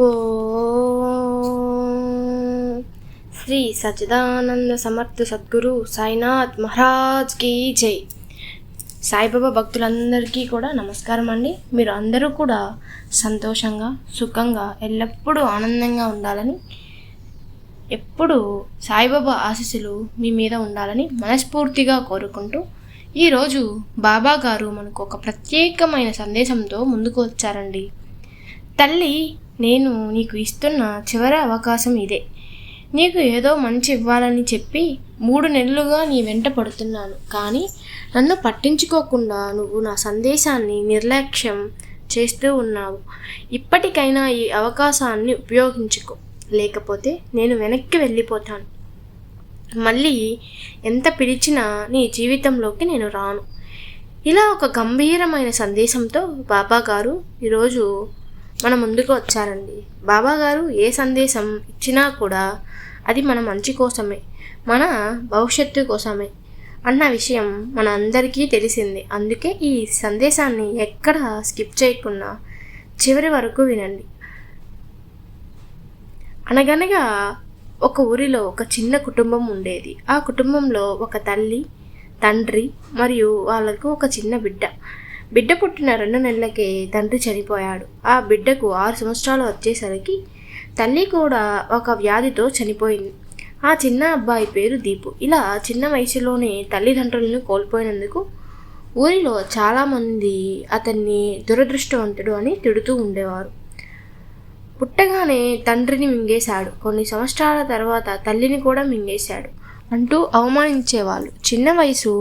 ఓం శ్రీ సచ్చిదానంద సమర్థ సద్గురు సాయినాథ్ మహారాజ్ కీ జై. సాయిబాబా భక్తులందరికీ కూడా నమస్కారం అండి. మీరు అందరూ కూడా సంతోషంగా, సుఖంగా, ఎల్లప్పుడూ ఆనందంగా ఉండాలని, ఎప్పుడు సాయిబాబా ఆశీస్సులు మీ మీద ఉండాలని మనస్ఫూర్తిగా కోరుకుంటూ, ఈరోజు బాబా గారు మనకు ఒక ప్రత్యేకమైన సందేశంతో ముందుకు వచ్చారండి. తల్లి, నేను నీకు ఇస్తున్న చివరి అవకాశం ఇదే. నీకు ఏదో మంచి ఇవ్వాలని చెప్పి 3 నెలలుగా నీ వెంట పడుతున్నాను, కానీ నన్ను పట్టించుకోకుండా నువ్వు నా సందేశాన్ని నిర్లక్ష్యం చేస్తూ ఉన్నావు. ఇప్పటికైనా ఈ అవకాశాన్ని ఉపయోగించుకో, లేకపోతే నేను వెనక్కి వెళ్ళిపోతాను. మళ్ళీ ఎంత పిలిచినా నీ జీవితంలోకి నేను రాను. ఇలా ఒక గంభీరమైన సందేశంతో బాబా గారు ఈరోజు మన ముందుకు వచ్చారండి. బాబా గారు ఏ సందేశం ఇచ్చినా కూడా అది మన మంచి కోసమే, మన భవిష్యత్తు కోసమే అన్న విషయం మన అందరికీ తెలిసింది. అందుకే ఈ సందేశాన్ని ఎక్కడ స్కిప్ చేయకుండా చివరి వరకు వినండి. అనగనగా ఒక ఊరిలో ఒక చిన్న కుటుంబం ఉండేది. ఆ కుటుంబంలో ఒక తల్లి, తండ్రి మరియు వాళ్ళకు ఒక చిన్న బిడ్డ పుట్టిన 2 నెలలకే తండ్రి చనిపోయాడు. ఆ బిడ్డకు 6 సంవత్సరాలు వచ్చేసరికి తల్లి కూడా ఒక వ్యాధితో చనిపోయింది. ఆ చిన్న అబ్బాయి పేరు దీపు. ఇలా చిన్న వయసులోనే తల్లిదండ్రులను కోల్పోయినందుకు ఊరిలో చాలామంది అతన్ని దురదృష్టవంతుడు అని తిడుతూ ఉండేవారు. పుట్టగానే తండ్రిని మింగేశాడు, కొన్ని సంవత్సరాల తర్వాత తల్లిని కూడా మింగేశాడు అంటూ అవమానించేవాళ్ళు. చిన్న వయసు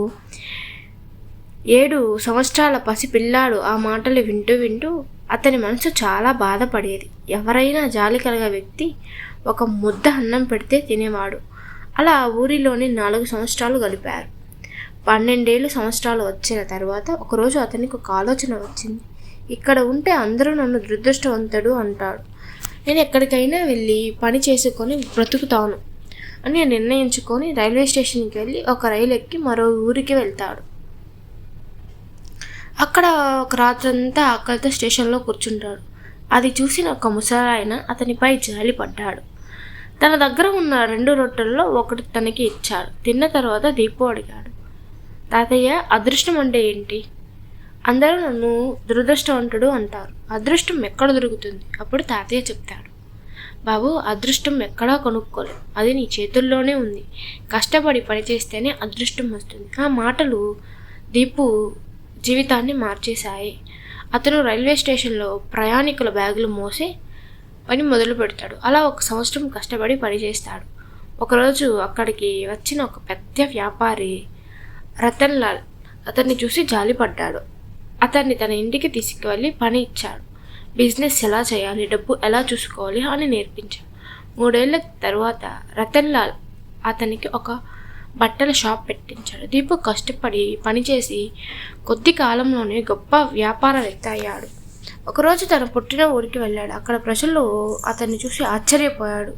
7 సంవత్సరాల పసిపిల్లాడు ఆ మాటలు వింటూ అతని మనసు చాలా బాధపడేది. ఎవరైనా జాలి కలిగే వ్యక్తి ఒక ముద్ద అన్నం పెడితే తినేవాడు. అలా ఊరిలోని 4 సంవత్సరాలు గడిపారు. 12 సంవత్సరాలు వచ్చిన తర్వాత ఒకరోజు అతనికి ఒక ఆలోచన వచ్చింది. ఇక్కడ ఉంటే అందరూ నన్ను దురదృష్టవంతుడు అంటాడు, నేను ఎక్కడికైనా వెళ్ళి పని చేసుకొని బ్రతుకుతాను అని నిర్ణయించుకొని రైల్వే స్టేషన్కి వెళ్ళి ఒక రైలు ఎక్కి మరో ఊరికి వెళ్తాడు. అక్కడ ఒక రాత్రంతా ఆకలితో స్టేషన్లో కూర్చుంటాడు. అది చూసిన ఒక ముసలాయన అతనిపై జాలి పడ్డాడు. తన దగ్గర ఉన్న 2 రొట్టెల్లో ఒకటి తనకి ఇచ్చాడు. తిన్న తర్వాత దీపు అడిగాడు, తాతయ్య, అదృష్టం అంటే ఏంటి? అందరూ నన్ను దురదృష్టవంతుడు అంటారు, అదృష్టం ఎక్కడ దొరుకుతుంది? అప్పుడు తాతయ్య చెప్తాడు, బాబు, అదృష్టం ఎక్కడా కొనుక్కోలేదు, అది నీ చేతుల్లోనే ఉంది. కష్టపడి పనిచేస్తేనే అదృష్టం వస్తుంది. ఆ మాటలు దీపు జీవితాన్ని మార్చేశాయి. అతను రైల్వే స్టేషన్లో ప్రయాణికుల బ్యాగులు మోసే పని మొదలు పెడతాడు. అలా 1 సంవత్సరం కష్టపడి పనిచేస్తాడు. ఒకరోజు అక్కడికి వచ్చిన ఒక పెద్ద వ్యాపారి రతన్ లాల్ అతన్ని చూసి జాలిపడ్డాడు. అతన్ని తన ఇంటికి తీసుకువెళ్ళి పని ఇచ్చాడు. బిజినెస్ ఎలా చేయాలి, డబ్బు ఎలా చూసుకోవాలి అని నేర్పించాడు. 3 ఏళ్ల తర్వాత రతన్ లాల్ అతనికి ఒక బట్టల షాప్ పెట్టించాడు. దీపు కష్టపడి పనిచేసి కొద్ది కాలంలోనే గొప్ప వ్యాపారవేత్త అయ్యాడు. ఒకరోజు తన పుట్టిన ఊరికి వెళ్ళాడు. అక్కడ ప్రజలు అతన్ని చూసి ఆశ్చర్యపోయాడు.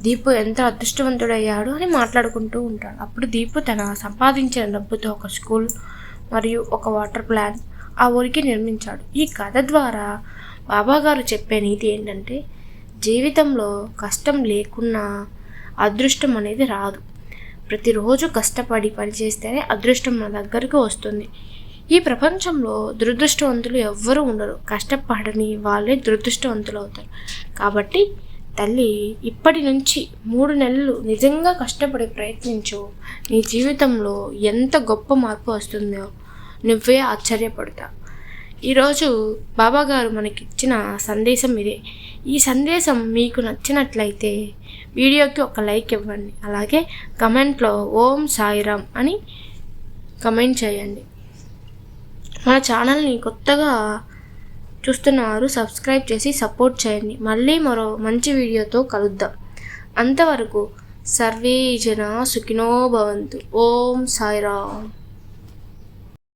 దీపు ఎంత అదృష్టవంతుడయ్యాడు అని మాట్లాడుకుంటూ ఉంటాడు. అప్పుడు దీపు తన సంపాదించిన డబ్బుతో ఒక స్కూల్ మరియు ఒక వాటర్ ప్లాంట్ ఆ ఊరికి నిర్మించాడు. ఈ కథ ద్వారా బాబాగారు చెప్పే నీతి ఏంటంటే, జీవితంలో కష్టం లేకున్నా అదృష్టం అనేది రాదు. ప్రతిరోజు కష్టపడి పనిచేస్తేనే అదృష్టం మన దగ్గరకు వస్తుంది. ఈ ప్రపంచంలో దురదృష్టవంతులు ఎవ్వరూ ఉండరు, కష్టపడని వాళ్ళే దురదృష్టవంతులు అవుతారు. కాబట్టి తల్లి, ఇప్పటి నుంచి 3 నెలలు నిజంగా కష్టపడి ప్రయత్నించు. నీ జీవితంలో ఎంత గొప్ప మార్పు వస్తుందో నువ్వే ఆశ్చర్యపడతావు. ఈరోజు బాబాగారు మనకిచ్చిన సందేశం ఇదే. ఈ సందేశం మీకు నచ్చినట్లయితే వీడియోకి ఒక లైక్ ఇవ్వండి. అలాగే కమెంట్లో ఓం సాయిరామ్ అని కమెంట్ చేయండి. మన ఛానల్ని కొత్తగా చూస్తున్నవారు సబ్స్క్రైబ్ చేసి సపోర్ట్ చేయండి. మళ్ళీ మరో మంచి వీడియోతో కలుద్దాం. అంతవరకు సర్వే జనా సుఖినో భవంతు. ఓం సాయిరామ్.